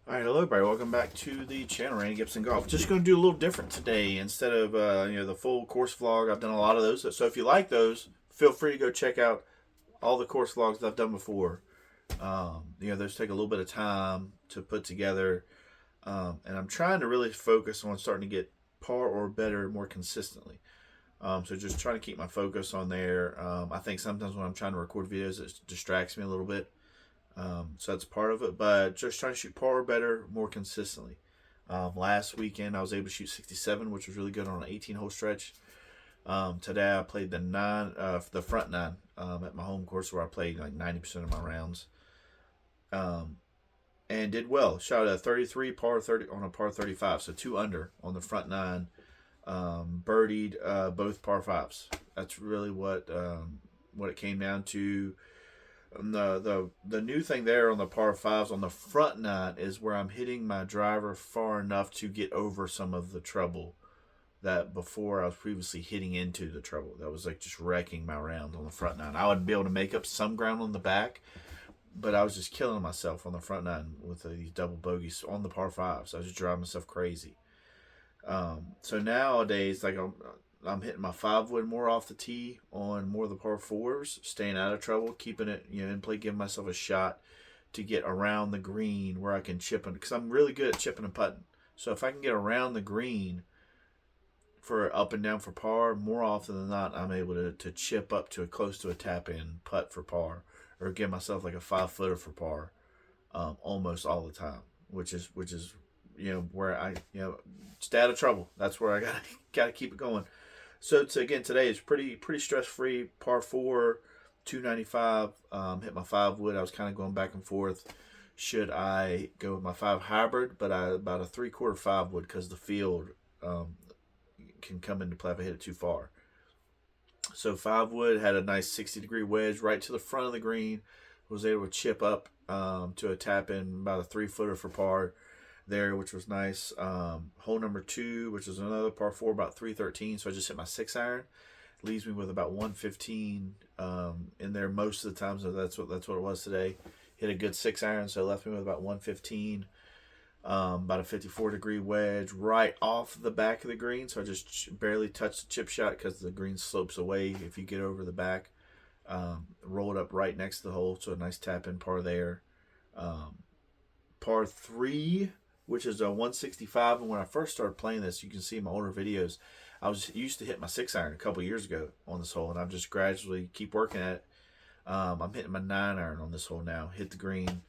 All right, hello, everybody. Welcome back to the channel, Randy Gibson Golf. Just going to do a little different today. Instead of the full course vlog, I've done a lot of those. So if you like those, feel free to go check out all the course vlogs that I've done before. Those take a little bit of time to put together, and I'm trying to really focus on starting to get par or better more consistently. So just trying to keep my focus on there. I think sometimes when I'm trying to record videos, it distracts me a little bit. So that's part of it, but just trying to shoot par better more consistently. Last weekend I was able to shoot 67, which was really good on an 18-hole stretch. Today I played the front nine at my home course where I played like 90% of my rounds, and did well. Shot a 33 par 30 on a par 35, so 2 under on the front nine. Birdied both par fives. That's really what it came down to. The new thing there on the par fives on the front nine is where I'm hitting my driver far enough to get over some of the trouble that before I was previously hitting into the trouble. That was like just wrecking my round on the front nine. I would be able to make up some ground on the back, but I was just killing myself on the front nine with these double bogeys on the par fives. I was just driving myself crazy. So nowadays, like I'm hitting my 5 wood more off the tee on more of the par fours, staying out of trouble, keeping it in play, giving myself a shot to get around the green where I can chip it, because I'm really good at chipping and putting. So if I can get around the green for up and down for par, more often than not, I'm able to chip up to close to a tap in putt for par, or give myself like a 5 footer for par, almost all the time, which is where I stay out of trouble. That's where I gotta keep it going. So today is pretty stress free. Par four, 295. Hit my 5 wood. I was kind of going back and forth. Should I go with my 5 hybrid? But about a 3/4 5 wood, because the field can come into play if I hit it too far. So 5 wood had a nice 60-degree wedge right to the front of the green. Was able to chip up to a tap in about a 3 footer for par there, which was nice. Hole number 2, which is another par 4, about 313. So I just hit my 6 iron. Leaves me with about 115 in there most of the time. So that's what it was today. Hit a good 6 iron, so it left me with about 115. About a 54-degree wedge right off the back of the green. So I just barely touched the chip shot because the green slopes away if you get over the back. Roll it up right next to the hole, so a nice tap in par there. Par 3, which is a 165. And when I first started playing this, you can see in my older videos, I was used to hit my 6 iron a couple years ago on this hole, and I've just gradually keep working at it. I'm hitting my 9 iron on this hole now. Hit the green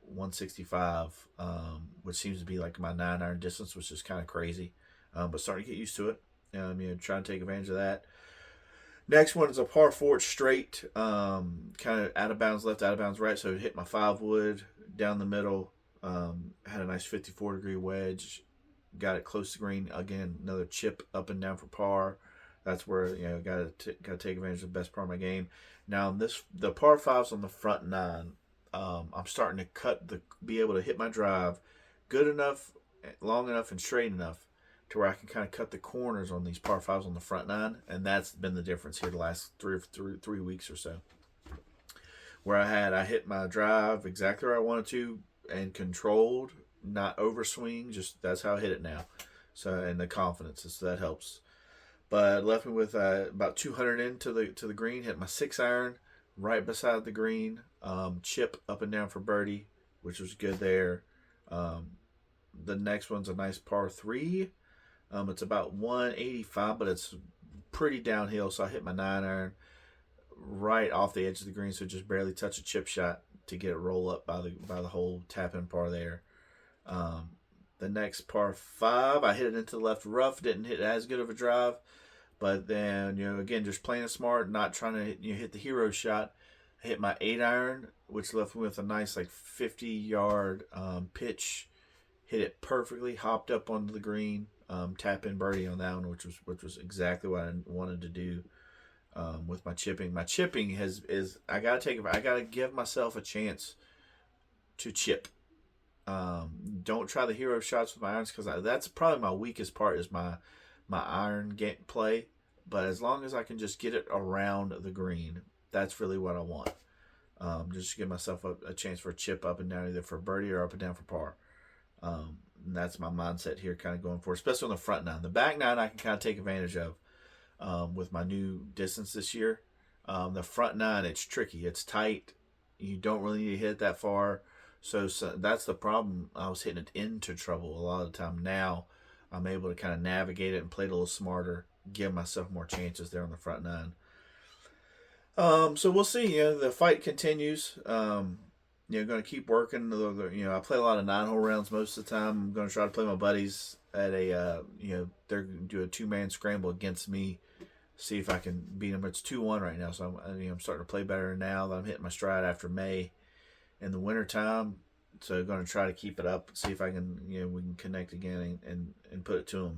165, which seems to be like my 9 iron distance, which is kind of crazy, but starting to get used to it. Trying to take advantage of that. Next one is a par 4 straight, kind of out of bounds left, out of bounds right. So hit my 5 wood down the middle. Had a nice 54-degree wedge. Got it close to green. Again, another chip up and down for par. That's where got to take advantage of the best part of my game. Now the par fives on the front nine. I'm starting to be able to hit my drive good enough, long enough, and straight enough to where I can kind of cut the corners on these par fives on the front nine, and that's been the difference here the last three weeks or so. Where I hit my drive exactly where I wanted to and controlled, not overswing. Just that's how I hit it now. So, and the confidence, so that helps. But left me with about 200 into the green. Hit my 6 iron right beside the green. Chip up and down for birdie, which was good there. The next one's a nice par 3. It's about 185, but it's pretty downhill. So I hit my 9 iron right off the edge of the green, so just barely touch a chip shot to get it roll up by the whole tap in par there. The next par 5, I hit it into the left rough. Didn't hit as good of a drive, but then again, just playing it smart, not trying to hit the hero shot. I hit my 8 iron, which left me with a nice like 50-yard pitch. Hit it perfectly, hopped up onto the green, tap in birdie on that one, which was exactly what I wanted to do. With my chipping, I gotta give myself a chance to chip. Don't try the hero shots with my irons, because that's probably my weakest part is my iron game play. But as long as I can just get it around the green, that's really what I want. Just to give myself a chance for a chip up and down, either for birdie or up and down for par. And that's my mindset here, kind of going forward, especially on the front nine. The back nine I can kind of take advantage of with my new distance this year. The front nine, it's tricky. It's tight. You don't really need to hit that far. So that's the problem. I was hitting it into trouble a lot of the time. Now I'm able to kind of navigate it and play it a little smarter, give myself more chances there on the front nine. So we'll see. You know, the fight continues. You know, going to keep working. You know, I play a lot of 9-hole rounds most of the time. I'm going to try to play my buddies at a, you know, they're going to do a 2-man scramble against me. See if I can beat them. It's 2-1 right now, so I'm starting to play better now that I'm hitting my stride after May in the wintertime. So going to try to keep it up. See if I can, you know, we can connect again and put it to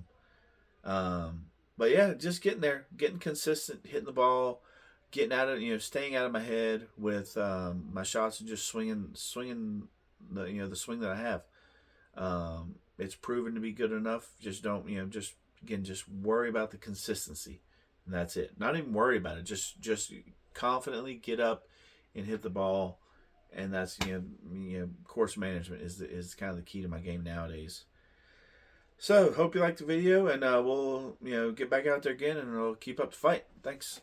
them. But yeah, just getting there, getting consistent, hitting the ball, getting out of, you know, staying out of my head with my shots and just swinging the, you know, the swing that I have. It's proven to be good enough. Just don't, you know, just again, just worry about the consistency, and that's it. Not even worry about it. Just confidently get up and hit the ball, and that's, you know, course management is kind of the key to my game nowadays. So hope you liked the video, and we'll, you know, get back out there again, and we'll keep up the fight. Thanks.